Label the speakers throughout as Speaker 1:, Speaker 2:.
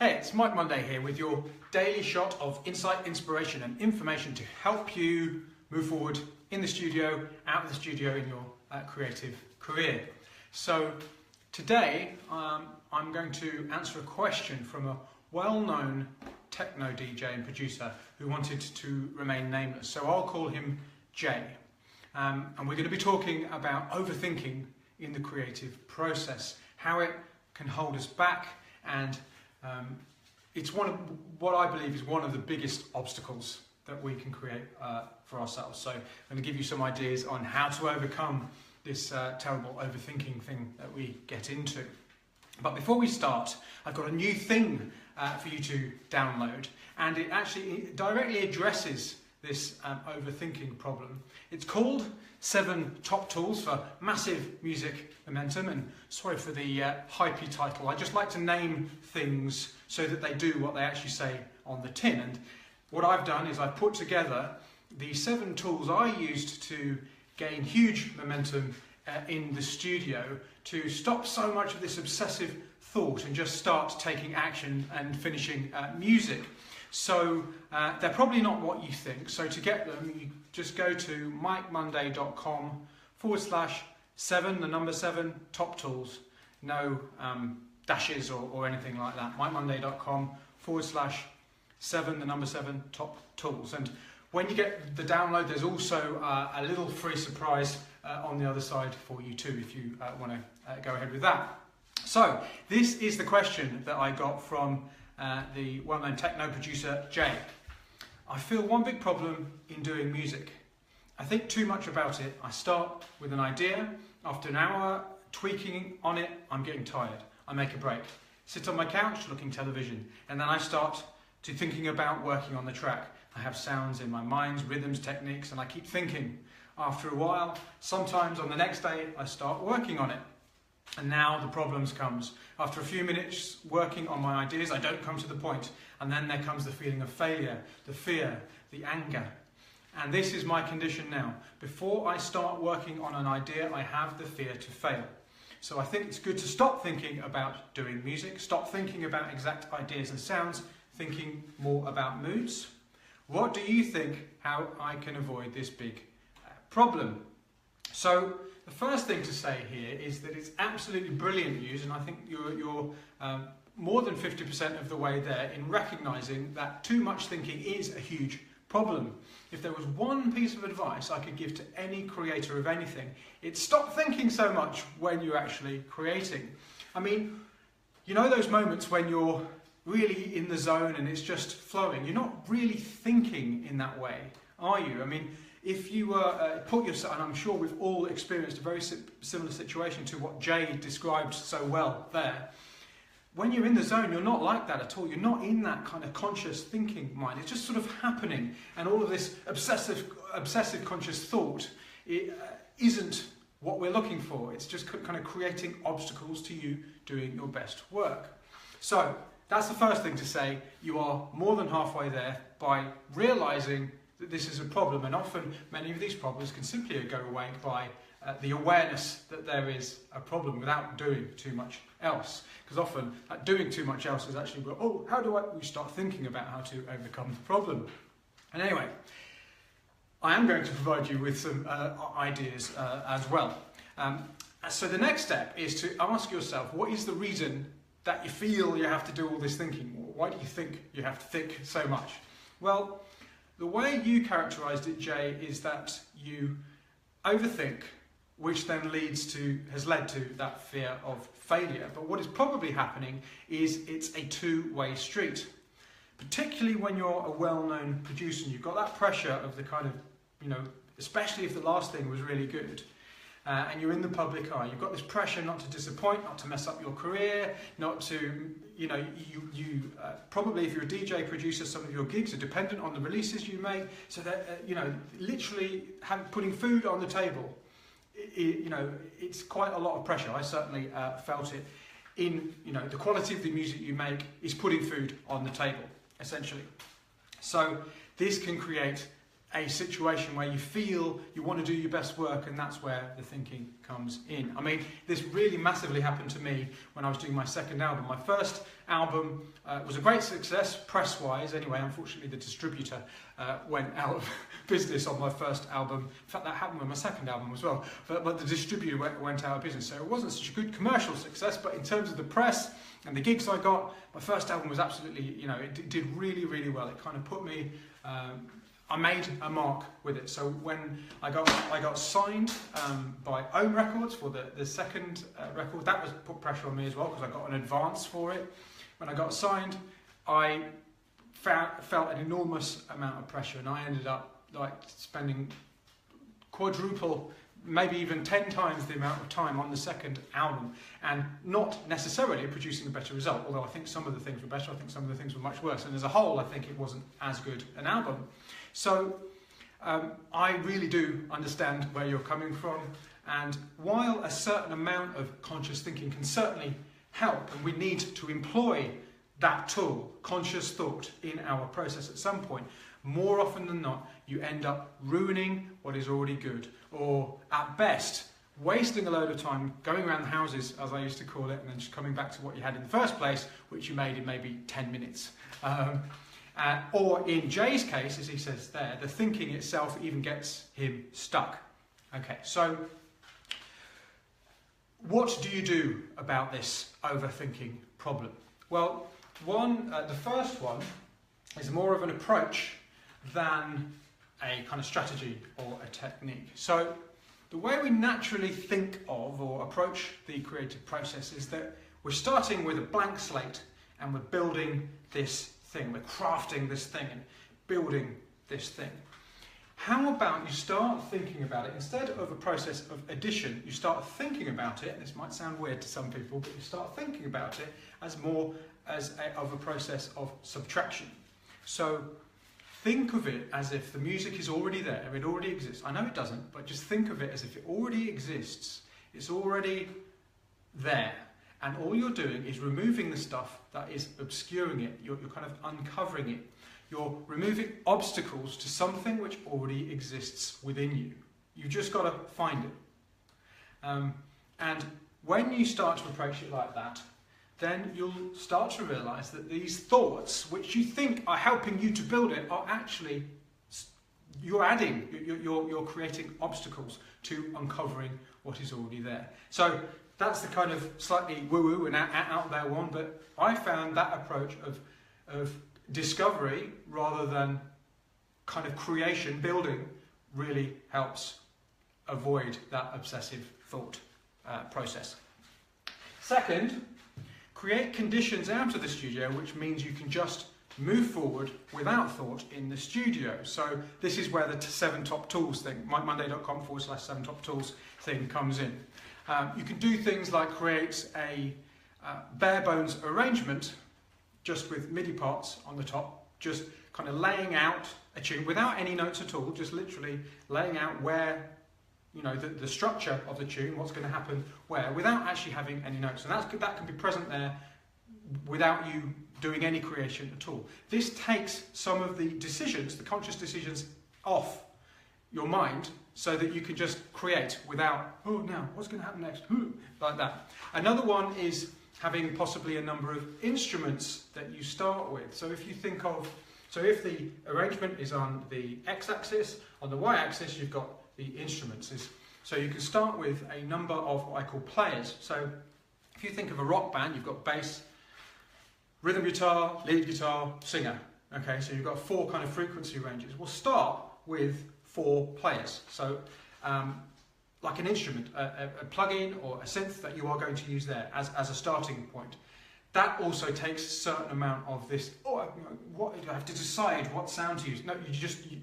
Speaker 1: Hey, it's Mike Monday here with your daily shot of insight, inspiration and information to help you move forward in the studio, out of the studio in your creative career. So today I'm going to answer a question from a well-known techno DJ and producer who wanted to remain nameless. So I'll call him Jay. And we're going to be talking about overthinking in the creative process, how it can hold us back, and it's one of what I believe is one of the biggest obstacles that we can create for ourselves. So I'm going to give you some ideas on how to overcome this terrible overthinking thing that we get into. But before we start, I've got a new thing for you to download, and it actually directly addresses this overthinking problem. It's called 7 Top Tools for Massive Music Momentum, and sorry for the hypey title. I just like to name things so that they do what they actually say on the tin. And what I've done is I've put together the 7 tools I used to gain huge momentum in the studio to stop so much of this obsessive thought and just start taking action and finishing music. So they're probably not what you think. So to get them, you just go to mikemonday.com/7, the number 7, top tools. No dashes or anything like that. mikemonday.com/7, the number 7, top tools. And when you get the download, there's also a little free surprise on the other side for you too, if you want to go ahead with that. So this is the question that I got from the well-known techno producer Jay. I feel one big problem in doing music. I think too much about it. I start with an idea. After an hour tweaking on it, I'm getting tired. I make a break. Sit on my couch looking television, and then I start to thinking about working on the track. I have sounds in my mind, rhythms, techniques, and I keep thinking. After a while, sometimes on the next day, I start working on it. And now the problems comes. After a few minutes working on my ideas, I don't come to the point. And then there comes the feeling of failure, the fear, the anger. And this is my condition now. Before I start working on an idea, I have the fear to fail. So I think it's good to stop thinking about doing music, stop thinking about exact ideas and sounds, thinking more about moods. What do you think how I can avoid this big problem? So the first thing to say here is that it's absolutely brilliant news, and I think you're more than 50% of the way there in recognising that too much thinking is a huge problem. If there was one piece of advice I could give to any creator of anything, it's stop thinking so much when you're actually creating. I mean, you know those moments when you're really in the zone and it's just flowing? You're not really thinking in that way, are you? I mean, if you put yourself, and I'm sure we've all experienced a very similar situation to what Jay described so well there. When you're in the zone, you're not like that at all. You're not in that kind of conscious thinking mind. It's just sort of happening, and all of this obsessive conscious thought isn't what we're looking for. It's just kind of creating obstacles to you doing your best work. So that's the first thing to say. You are more than halfway there by realising that this is a problem, and often many of these problems can simply go away by the awareness that there is a problem without doing too much else. Because often doing too much else is actually, oh, how do we start thinking about how to overcome the problem? And anyway, I am going to provide you with some ideas as well. So the next step is to ask yourself, what is the reason that you feel you have to do all this thinking? Why do you think you have to think so much? Well, the way you characterised it, Jay, is that you overthink, which then has led to that fear of failure. But what is probably happening is it's a two-way street. Particularly when you're a well-known producer and you've got that pressure of the kind of, especially if the last thing was really good, and you're in the public eye, you've got this pressure not to disappoint, not to mess up your career, not to, probably if you're a DJ producer, some of your gigs are dependent on the releases you make, so that, literally putting food on the table, it's quite a lot of pressure. I certainly felt it in, the quality of the music you make is putting food on the table, essentially. So this can create a situation where you feel you want to do your best work, and that's where the thinking comes in. I mean, this really massively happened to me when I was doing my second album. My first album was a great success, press-wise anyway. Unfortunately, the distributor went out of business on my first album. In fact, that happened with my second album as well. But the distributor went out of business, so it wasn't such a good commercial success, but in terms of the press and the gigs I got, my first album was absolutely, it did really, really well. It kind of put me... I made a mark with it. So when I got signed by Ohm Records for the second record, that was put pressure on me as well because I got an advance for it. When I got signed, I felt an enormous amount of pressure, and I ended up like spending quadruple, maybe even 10 times the amount of time on the second album, and not necessarily producing a better result, although I think some of the things were better, I think some of the things were much worse, and as a whole I think it wasn't as good an album. So I really do understand where you're coming from, and while a certain amount of conscious thinking can certainly help, and we need to employ that tool, conscious thought, in our process at some point, more often than not you end up ruining what is already good, or at best wasting a load of time going around the houses, as I used to call it, and then just coming back to what you had in the first place, which you made in maybe 10 minutes. Or in Jay's case, as he says there, the thinking itself even gets him stuck. Okay, so what do you do about this overthinking problem? Well, the first one is more of an approach than a kind of strategy or a technique. So the way we naturally think of or approach the creative process is that we're starting with a blank slate and we're building this thing, we're crafting this thing and building this thing. How about you start thinking about it, instead of a process of addition, you start thinking about it, this might sound weird to some people, but you start thinking about it as more of a process of subtraction. So think of it as if the music is already there, it already exists. I know it doesn't, but just think of it as if it already exists, it's already there. And all you're doing is removing the stuff that is obscuring it. You're kind of uncovering it. You're removing obstacles to something which already exists within you. You've just got to find it. And when you start to approach it like that, then you'll start to realise that these thoughts, which you think are helping you to build it, are actually, you're creating obstacles to uncovering what is already there. So that's the kind of slightly woo-woo and out there one, but I found that approach of discovery rather than kind of creation, building, really helps avoid that obsessive thought process. Second, create conditions out of the studio, which means you can just move forward without thought in the studio. So this is where the 7 top tools thing, monday.com/7 top tools thing comes in. You can do things like create a bare bones arrangement just with MIDI parts on the top, just kind of laying out a tune without any notes at all, just literally laying out where, the structure of the tune, what's going to happen where, without actually having any notes. And that can be present there without you doing any creation at all. This takes some of the decisions, the conscious decisions, off your mind, so that you can just create without, oh, now, what's going to happen next? Like that. Another one is having possibly a number of instruments that you start with. So if you think of, if the arrangement is on the x-axis, on the y-axis you've got the instruments. So you can start with a number of what I call players. So if you think of a rock band, you've got bass, rhythm guitar, lead guitar, singer. Okay, so you've got 4 kind of frequency ranges. We'll start with 4 players. So like an instrument, a plug-in or a synth that you are going to use there as a starting point. That also takes a certain amount of this, what I have to decide what sound to use. No,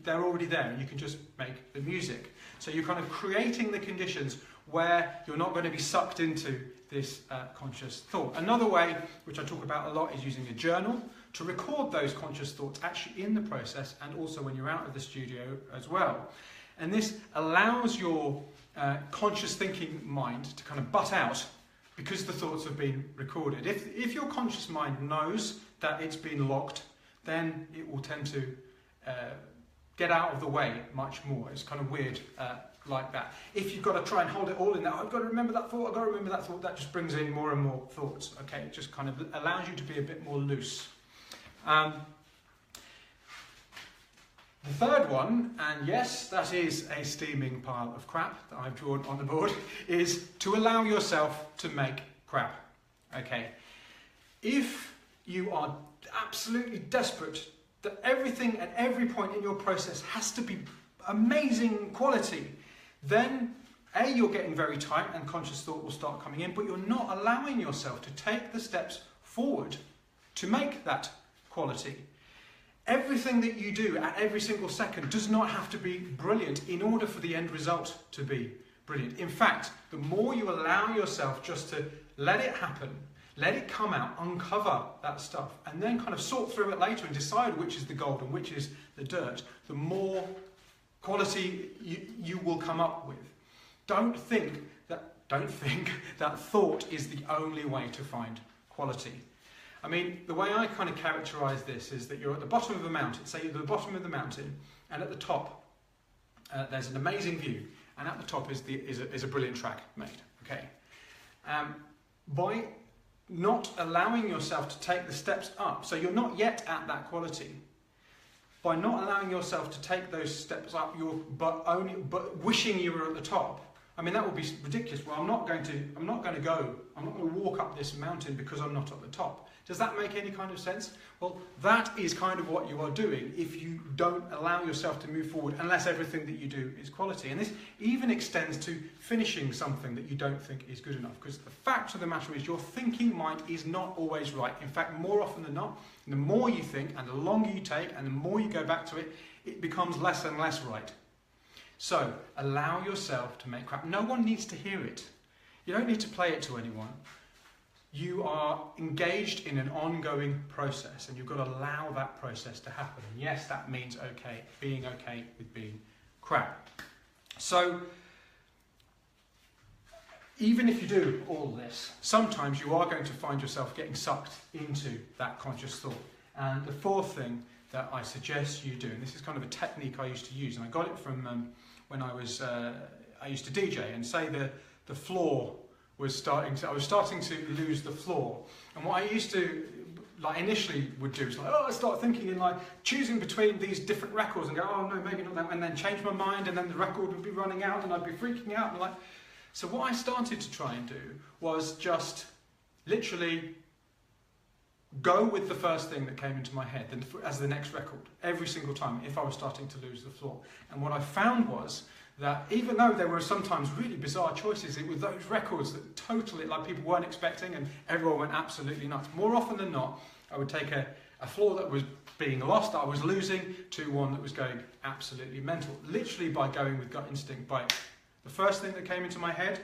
Speaker 1: they're already there and you can just make the music. So you're kind of creating the conditions where you're not going to be sucked into this conscious thought. Another way, which I talk about a lot, is using a journal to record those conscious thoughts actually in the process and also when you're out of the studio as well. And this allows your conscious thinking mind to kind of butt out because the thoughts have been recorded. If your conscious mind knows that it's been locked, then it will tend to get out of the way much more. It's kind of weird like that. If you've got to try and hold it all in there, I've got to remember that thought, I've got to remember that thought, that just brings in more and more thoughts. Okay, it just kind of allows you to be a bit more loose. The third one, and yes, that is a steaming pile of crap that I've drawn on the board, is to allow yourself to make crap. Okay, if you are absolutely desperate that everything at every point in your process has to be amazing quality, then A, you're getting very tight and conscious thought will start coming in, but you're not allowing yourself to take the steps forward to make that quality. Everything that you do at every single second does not have to be brilliant in order for the end result to be brilliant. In fact, the more you allow yourself just to let it happen, let it come out, uncover that stuff, and then kind of sort through it later and decide which is the gold and which is the dirt, the more quality you will come up with. Don't think that thought is the only way to find quality. I mean, the way I kind of characterize this is that you're at the bottom of a mountain. Say you're at the bottom of the mountain, and at the top there's an amazing view, and at the top is a brilliant track made. Okay, by not allowing yourself to take the steps up, so you're not yet at that quality. By not allowing yourself to take those steps up, but wishing you were at the top. I mean, that would be ridiculous. Well, I'm not going to walk up this mountain because I'm not at the top. Does that make any kind of sense? Well, that is kind of what you are doing if you don't allow yourself to move forward unless everything that you do is quality. And this even extends to finishing something that you don't think is good enough, because the fact of the matter is your thinking mind is not always right. In fact, more often than not, the more you think and the longer you take and the more you go back to it, it becomes less and less right. So, allow yourself to make crap. No one needs to hear it. You don't need to play it to anyone. You are engaged in an ongoing process, and you've got to allow that process to happen. And yes, that means being okay with being crap. So, even if you do all this, sometimes you are going to find yourself getting sucked into that conscious thought. And the fourth thing that I suggest you do, and this is kind of a technique I used to use, and I got it from when I used to DJ, and say the floor I was starting to lose the floor. And what I used to, initially would do is I start thinking in choosing between these different records and go, oh no, maybe not that one, and then change my mind, and then the record would be running out and I'd be freaking out. And so what I started to try and do was just literally go with the first thing that came into my head as the next record, every single time, if I was starting to lose the floor. And what I found was that even though there were sometimes really bizarre choices, it was those records that totally, people weren't expecting, and everyone went absolutely nuts. More often than not, I would take a floor that was being lost, that I was losing, to one that was going absolutely mental. Literally by going with gut instinct, by the first thing that came into my head,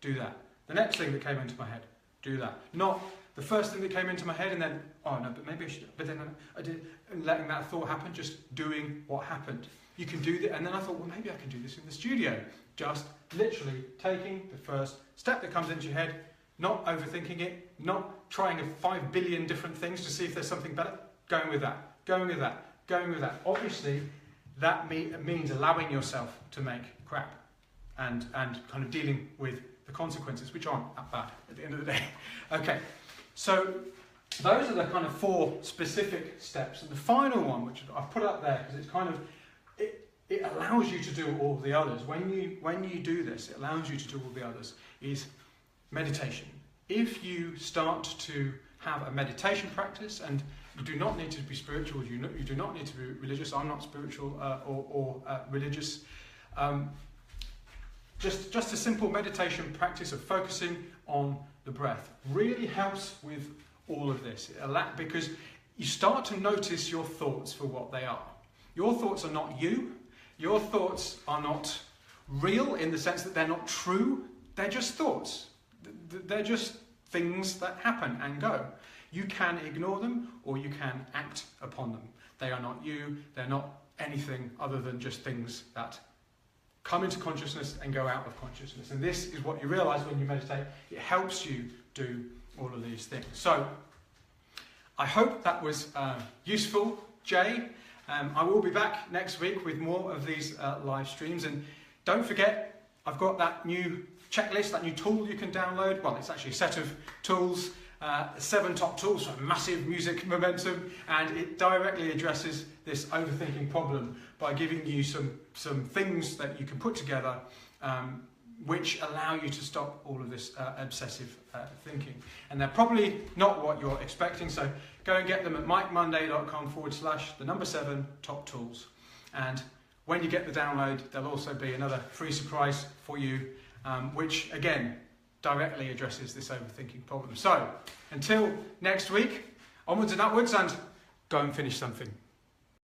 Speaker 1: do that. The next thing that came into my head, do that. Not the first thing that came into my head and then, oh no, but maybe I should, but then I did, and letting that thought happen, just doing what happened. You can do that, and then I thought, well, maybe I can do this in the studio. Just literally taking the first step that comes into your head, not overthinking it, not trying 5 billion different things to see if there's something better, going with that, going with that, going with that. Obviously, that means allowing yourself to make crap and kind of dealing with the consequences, which aren't that bad at the end of the day. Okay, so those are the kind of 4 specific steps. And the final one, which I've put up there, because it's kind of, it allows you to do all the others. When you do this, it allows you to do all the others, is meditation. If you start to have a meditation practice, and you do not need to be spiritual, you do not need to be religious. I'm not spiritual or religious. Just a simple meditation practice of focusing on the breath really helps with all of this. Because you start to notice your thoughts for what they are. Your thoughts are not you. Your thoughts are not real in the sense that they're not true. They're just thoughts. They're just things that happen and go. You can ignore them or you can act upon them. They are not you. They're not anything other than just things that come into consciousness and go out of consciousness. And this is what you realize when you meditate. It helps you do all of these things. So I hope that was useful, Jay. I will be back next week with more of these live streams. And don't forget, I've got that new checklist, that new tool you can download. Well, it's actually a set of tools, 7 top tools for massive music momentum, and it directly addresses this overthinking problem by giving you some things that you can put together which allow you to stop all of this obsessive thinking. And they're probably not what you're expecting, so go and get them at mikemonday.com/7 top tools. And when you get the download, there'll also be another free surprise for you, which again directly addresses this overthinking problem. So until next week, onwards and upwards, and go and finish something.